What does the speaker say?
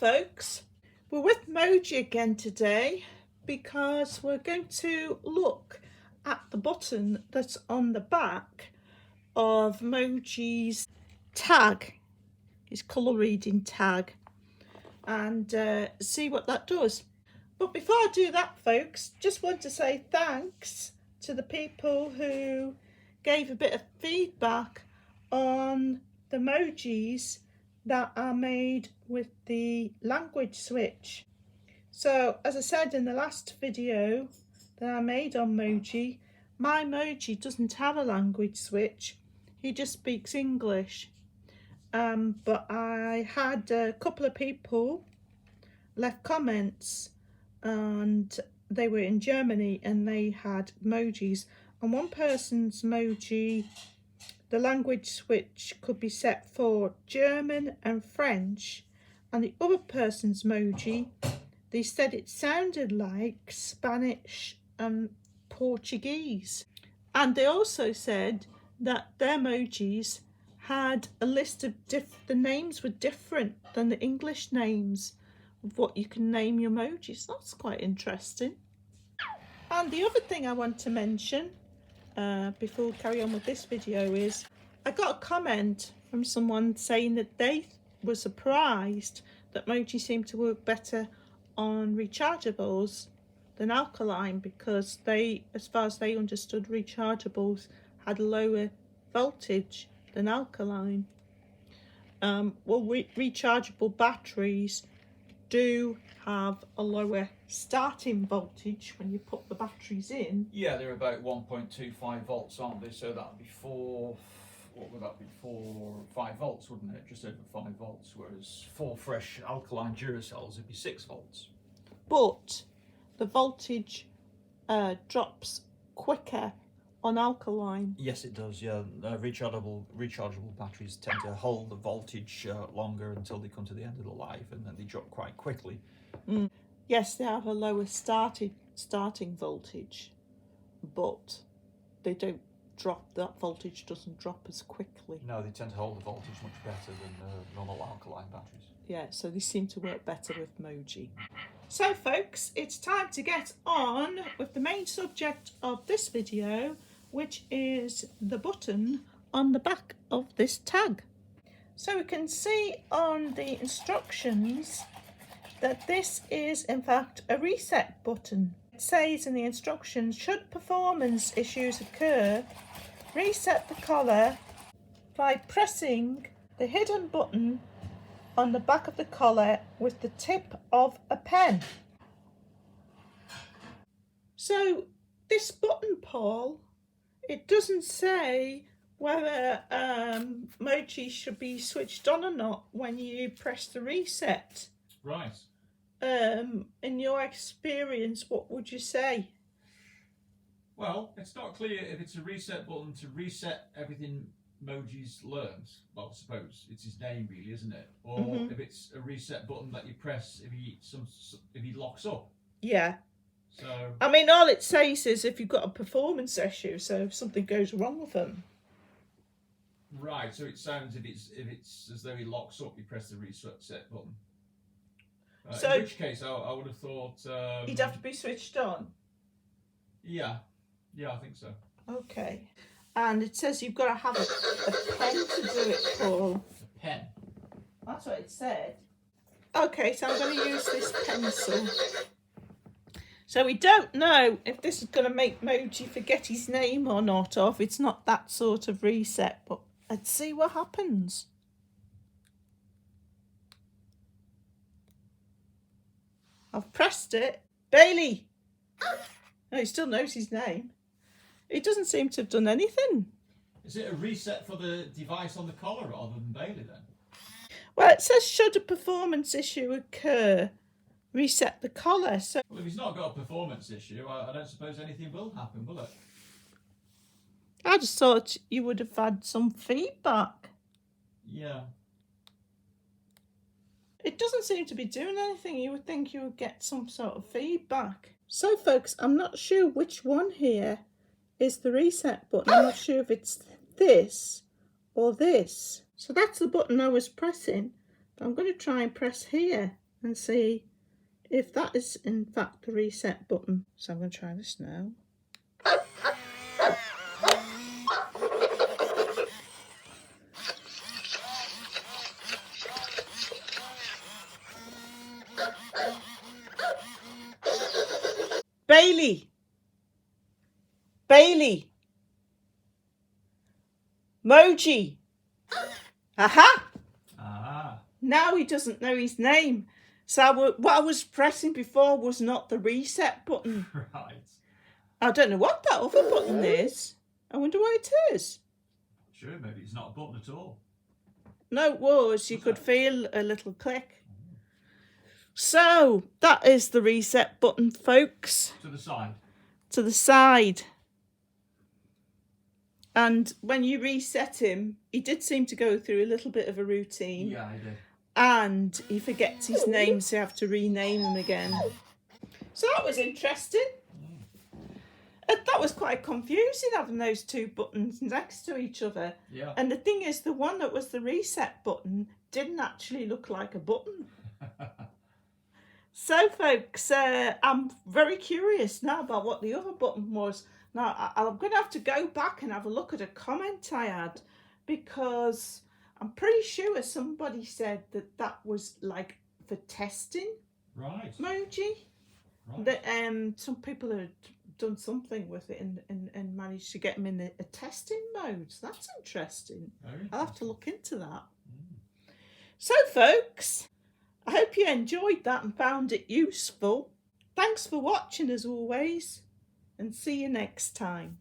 folks, we're with Moji again today because we're going to look at the button that's on the back of Moji's tag, his colour reading tag, and see what that does. But before I do that, folks, just want to say thanks to the people who gave a bit of feedback on the emojis that are made with the language switch. So as I said in the last video that I made on Moji, my Moji doesn't have a language switch, he just speaks English. But I had a couple of people left comments and they were in Germany and they had emojis, and one person's Moji, the language switch could be set for German and French, and the other person's Moji, they said it sounded like Spanish and Portuguese. And they also said that their emojis had a list of the names were different than the English names of what you can name your emojis. That's quite interesting. And the other thing I want to mention before we carry on with this video is I got a comment from someone saying that they were surprised that Moji seemed to work better on rechargeables than Alkaline, because they, as far as they understood, rechargeables had a lower voltage than Alkaline. Rechargeable batteries do have a lower starting voltage when you put the batteries in. Yeah, they're about 1.25 volts, aren't they? So that would be what would that be, 5 volts, wouldn't it? Just over 5 volts, whereas 4 fresh alkaline Duracells would be 6 volts. But the voltage drops quicker on Alkaline. Yes, it does, yeah. Rechargeable batteries tend to hold the voltage longer until they come to the end of the life, and then they drop quite quickly. Yes, they have a lower starting voltage, but they don't drop, that voltage doesn't drop as quickly. No, they tend to hold the voltage much better than normal alkaline batteries. Yeah, so they seem to work better with Moji. So folks, it's time to get on with the main subject of this video, which is the button on the back of this tag. So we can see on the instructions that this is in fact a reset button. It says in the instructions, should performance issues occur, reset the collar by pressing the hidden button on the back of the collar with the tip of a pen. So this button, Paul, it doesn't say whether Moji should be switched on or not when you press the reset. Right. In your experience, what would you say? Well, it's not clear if it's a reset button to reset everything Moji's learns. Well, I suppose it's his name, really, isn't it? Or if it's a reset button that you press if he locks up. Yeah. So I mean, all it says is if you've got a performance issue, so if something goes wrong with them. Right. So it sounds if it's as though he locks up, you press the reset button. So in which case, I would have thought he'd have to be switched on. Yeah, I think so. Okay, and it says you've got to have a pen to do it, Paul. A pen. That's what it said. Okay, so I'm going to use this pencil. So we don't know if this is going to make Moji forget his name or not, or if it's not that sort of reset. But let's see what happens. I've pressed it. Bailey! Oh, he still knows his name. He doesn't seem to have done anything. Is it a reset for the device on the collar rather than Bailey then? Well, it says should a performance issue occur, reset the collar. So well, if he's not got a performance issue, I don't suppose anything will happen, will it? I just thought you would have had some feedback. Yeah. It doesn't seem to be doing anything. You would think you would get some sort of feedback. So folks, I'm not sure which one here is the reset button. I'm not sure if it's this or this. So that's the button I was pressing. But I'm going to try and press here and see if that is in fact the reset button. So I'm going to try this now. Bailey! Bailey! Moji! Aha! Ah. Now he doesn't know his name. So what I was pressing before was not the reset button. Right. I don't know what that other button is. I wonder what it is. Sure, maybe it's not a button at all. No, it was. You could feel a little click. So that is the reset button, folks. To the side. To the side. And when you reset him, he did seem to go through a little bit of a routine. Yeah, I did. And he forgets his name, so you have to rename him again. So that was interesting. That was quite confusing, having those two buttons next to each other. Yeah. And the thing is, the one that was the reset button didn't actually look like a button. So, folks, I'm very curious now about what the other button was. Now, I'm going to have to go back and have a look at a comment I had, because I'm pretty sure somebody said that that was like for testing. Right. Moji. Right. That some people had done something with it and managed to get them in a testing mode. So that's interesting. I'll have to look into that. So, folks, I hope you enjoyed that and found it useful. Thanks for watching as always, and see you next time.